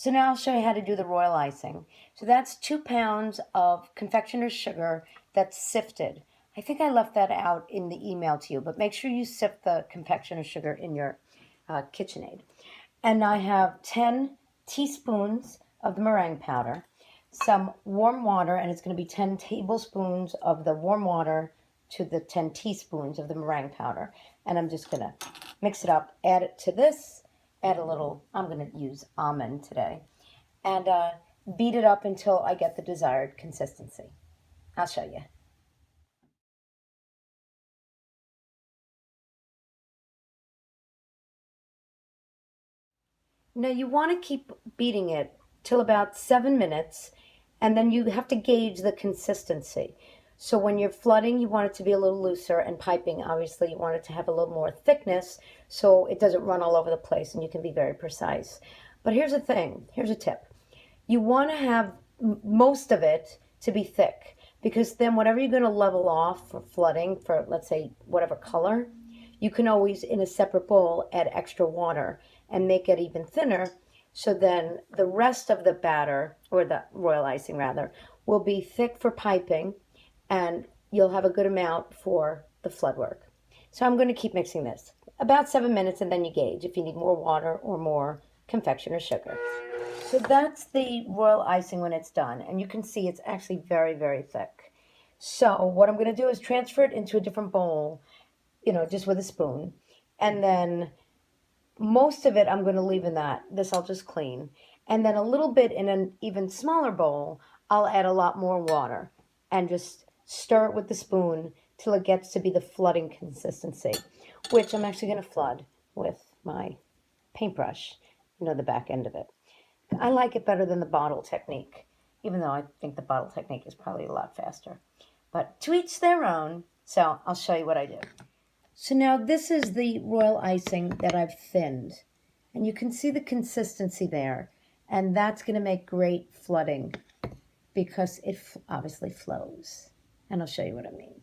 So now I'll show you how to do the royal icing. So that's 2 pounds of confectioner's sugar that's sifted. I think I left that out in the email to you, but make sure you sift the confectioner's sugar in your KitchenAid. And I have 10 teaspoons of the meringue powder, some warm water, and it's going to be 10 tablespoons of the warm water to the 10 teaspoons of the meringue powder. And I'm just going to mix it up, add it to this, add a little, I'm going to use almond today, and beat it up until I get the desired consistency. I'll show you. Now you want to keep beating it till about 7 minutes, and then you have to gauge the consistency. So when you're flooding, you want it to be a little looser, and piping, obviously, you want it to have a little more thickness so it doesn't run all over the place and you can be very precise. But here's the thing, here's a tip. You want to have most of it to be thick, because then whatever you're going to level off for flooding, for let's say whatever color, you can always in a separate bowl add extra water and make it even thinner, so then the rest of the batter, or the royal icing rather, will be thick for piping, and you'll have a good amount for the flood work. So I'm going to keep mixing this about 7 minutes, and then you gauge if you need more water or more confectioner's sugar. So that's the royal icing when it's done, and you can see it's actually very, very thick. So what I'm going to do is transfer it into a different bowl, just with a spoon, and then most of it I'm going to leave in this I'll just clean, and then a little bit in an even smaller bowl I'll add a lot more water and just stir it with the spoon till it gets to be the flooding consistency, which I'm actually going to flood with my paintbrush, the back end of it. I like it better than the bottle technique, even though I think the bottle technique is probably a lot faster. But to each their own, so I'll show you what I do. So now this is the royal icing that I've thinned, and you can see the consistency there, and that's going to make great flooding because it obviously flows, and I'll show you what I mean.